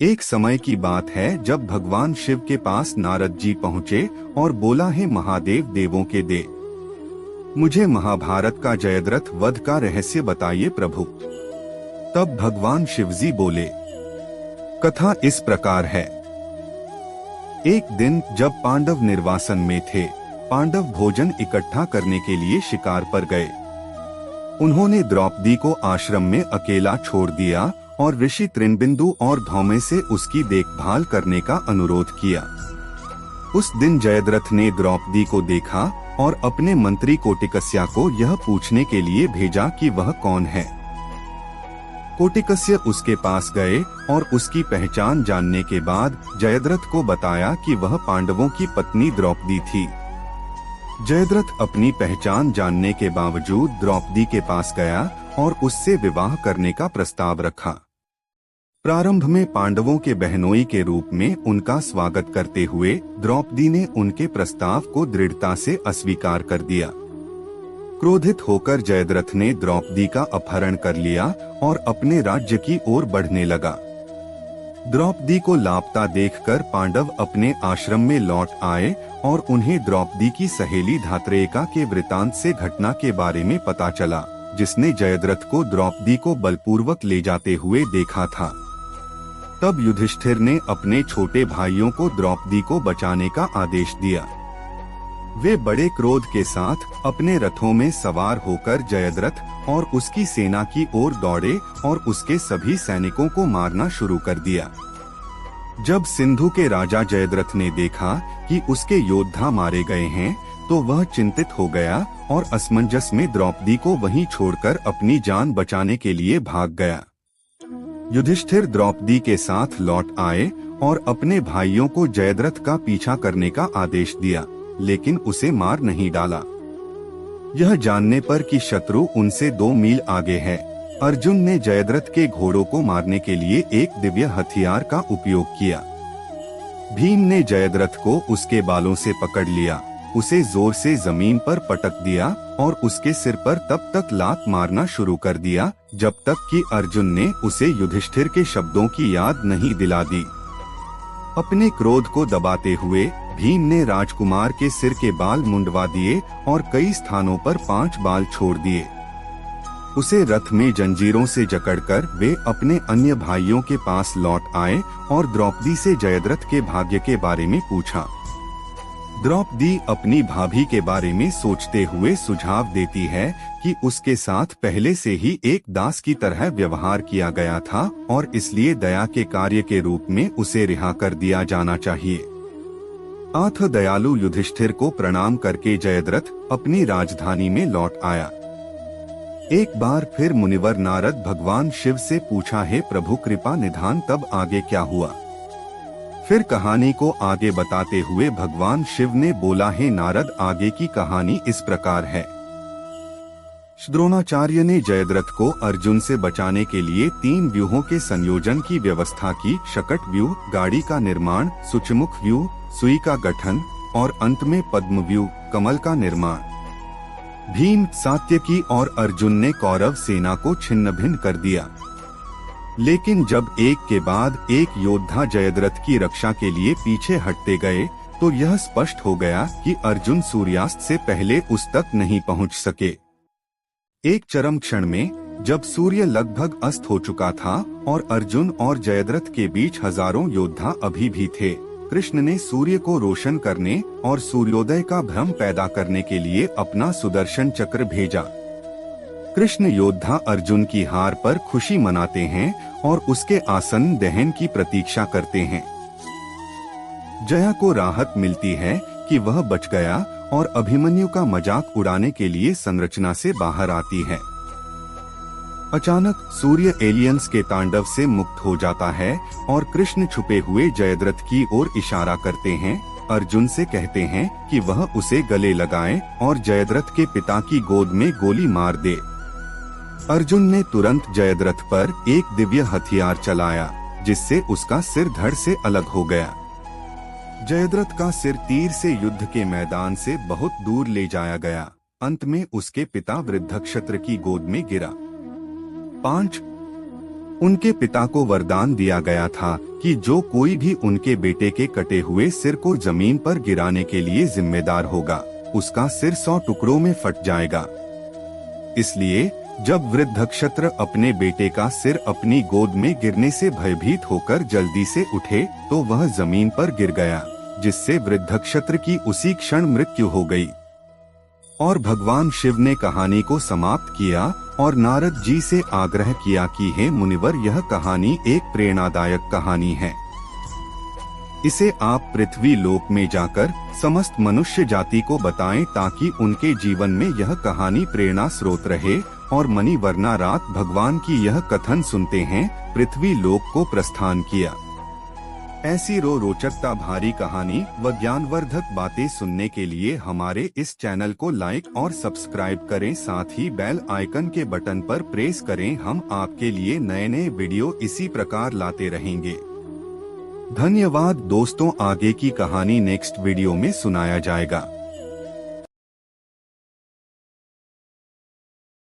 एक समय की बात है जब भगवान शिव के पास नारद जी पहुँचे और बोला है महादेव देवों के देव, मुझे महाभारत का जयद्रथ वध का रहस्य बताइए प्रभु। तब भगवान शिवजी बोले, कथा इस प्रकार है। एक दिन जब पांडव निर्वासन में थे, पांडव भोजन इकट्ठा करने के लिए शिकार पर गए। उन्होंने द्रौपदी को आश्रम में अकेला छोड़ दिया और ऋषि त्रिनबिंदु और धौम्य से उसकी देखभाल करने का अनुरोध किया। उस दिन जयद्रथ ने द्रौपदी को देखा और अपने मंत्री कोटिकस्य को यह पूछने के लिए भेजा कि वह कौन है। कोटिकस्य उसके पास गए और उसकी पहचान जानने के बाद जयद्रथ को बताया कि वह पांडवों की पत्नी द्रौपदी थी। जयद्रथ अपनी पहचान जानने के बावजूद द्रौपदी के पास गया और उससे विवाह करने का प्रस्ताव रखा। प्रारंभ में पांडवों के बहनोई के रूप में उनका स्वागत करते हुए द्रौपदी ने उनके प्रस्ताव को दृढ़ता से अस्वीकार कर दिया। क्रोधित होकर जयद्रथ ने द्रौपदी का अपहरण कर लिया और अपने राज्य की ओर बढ़ने लगा। द्रौपदी को लापता देखकर पांडव अपने आश्रम में लौट आए और उन्हें द्रौपदी की सहेली धात्रेयिका के वृतांत से घटना के बारे में पता चला, जिसने जयद्रथ को द्रौपदी को बलपूर्वक ले जाते हुए देखा था। तब युधिष्ठिर ने अपने छोटे भाइयों को द्रौपदी को बचाने का आदेश दिया। वे बड़े क्रोध के साथ अपने रथों में सवार होकर जयद्रथ और उसकी सेना की ओर दौड़े और उसके सभी सैनिकों को मारना शुरू कर दिया। जब सिंधु के राजा जयद्रथ ने देखा कि उसके योद्धा मारे गए हैं, तो वह चिंतित हो गया और असमंजस में द्रौपदी को वहीं छोड़कर अपनी जान बचाने के लिए भाग गया। युधिष्ठिर द्रौपदी के साथ लौट आए और अपने भाइयों को जयद्रथ का पीछा करने का आदेश दिया, लेकिन उसे मार नहीं डाला। यह जानने पर कि शत्रु उनसे 2 मील आगे है, अर्जुन ने जयद्रथ के घोड़ों को मारने के लिए एक दिव्य हथियार का उपयोग किया। भीम ने जयद्रथ को उसके बालों से पकड़ लिया, उसे जोर से जमीन पर पटक दिया और उसके सिर पर तब तक लात मारना शुरू कर दिया जब तक कि अर्जुन ने उसे युधिष्ठिर के शब्दों की याद नहीं दिला दी। अपने क्रोध को दबाते हुए भीम ने राजकुमार के सिर के बाल मुंडवा दिए और कई स्थानों पर 5 बाल छोड़ दिए। उसे रथ में जंजीरों से जकड़कर वे अपने अन्य भाइयों के पास लौट आए और द्रौपदी से जयद्रथ के भाग्य के बारे में पूछा। द्रौपदी अपनी भाभी के बारे में सोचते हुए सुझाव देती है कि उसके साथ पहले से ही एक दास की तरह व्यवहार किया गया था और इसलिए दया के कार्य के रूप में उसे रिहा कर दिया जाना चाहिए। अथ दयालु युधिष्ठिर को प्रणाम करके जयद्रथ अपनी राजधानी में लौट आया। एक बार फिर मुनिवर नारद भगवान शिव से पूछा, है प्रभु कृपा निधान, तब आगे क्या हुआ? फिर कहानी को आगे बताते हुए भगवान शिव ने बोला, है नारद, आगे की कहानी इस प्रकार है। द्रोणाचार्य ने जयद्रथ को अर्जुन से बचाने के लिए 3 व्यूहों के संयोजन की व्यवस्था की। शकट व्यूह, गाड़ी का निर्माण, सूचमुख व्यूह, सुई का गठन और अंत में पद्म व्यूह, कमल का निर्माण। भीम, सात्यकी और अर्जुन ने कौरव सेना को छिन्न भिन्न कर दिया। लेकिन जब एक के बाद एक योद्धा जयद्रथ की रक्षा के लिए पीछे हटते गए, तो यह स्पष्ट हो गया कि अर्जुन सूर्यास्त से पहले उस तक नहीं पहुंच सके। एक चरम क्षण में जब सूर्य लगभग अस्त हो चुका था और अर्जुन और जयद्रथ के बीच हजारों योद्धा अभी भी थे, कृष्ण ने सूर्य को रोशन करने और सूर्योदय का भ्रम पैदा करने के लिए अपना सुदर्शन चक्र भेजा। कृष्ण योद्धा अर्जुन की हार पर खुशी मनाते हैं और उसके आसन्न दहन की प्रतीक्षा करते हैं। जया को राहत मिलती है कि वह बच गया और अभिमन्यु का मजाक उड़ाने के लिए संरचना से बाहर आती है। अचानक सूर्य एलियंस के तांडव से मुक्त हो जाता है और कृष्ण छुपे हुए जयद्रथ की ओर इशारा करते हैं। अर्जुन से कहते हैं कि वह उसे गले लगाए और जयद्रथ के पिता की गोद में गोली मार दे। अर्जुन ने तुरंत जयद्रथ पर एक दिव्य हथियार चलाया, जिससे उसका सिर धड़ से अलग हो गया। जयद्रथ का सिर तीर से युद्ध के मैदान से बहुत दूर ले जाया गया। अंत में उसके पिता वृद्धक्षत्र की गोद में गिरा। 5 उनके पिता को वरदान दिया गया था कि जो कोई भी उनके बेटे के कटे हुए सिर को जमीन पर गिराने के लिए जिम्मेदार होगा, उसका सिर 100 टुकड़ों में फट जाएगा। इसलिए जब वृद्धक्षत्र अपने बेटे का सिर अपनी गोद में गिरने से भयभीत होकर जल्दी से उठे तो वह जमीन पर गिर गया, जिससे वृद्धक्षत्र की उसी क्षण मृत्यु हो गई। और भगवान शिव ने कहानी को समाप्त किया और नारद जी से आग्रह किया कि हे मुनिवर, यह कहानी एक प्रेरणादायक कहानी है। इसे आप पृथ्वी लोक में जाकर समस्त मनुष्य जाति को बताएं ताकि उनके जीवन में यह कहानी प्रेरणा स्रोत रहे। और मणिवर्णा रात भगवान की यह कथन सुनते हैं पृथ्वी लोक को प्रस्थान किया। ऐसी रोचकता भारी कहानी व ज्ञानवर्धक बातें सुनने के लिए हमारे इस चैनल को लाइक और सब्सक्राइब करें, साथ ही बेल आइकन के बटन पर प्रेस करें। हम आपके लिए नए नए वीडियो इसी प्रकार लाते रहेंगे। धन्यवाद दोस्तों, आगे की कहानी नेक्स्ट वीडियो में सुनाया जाएगा।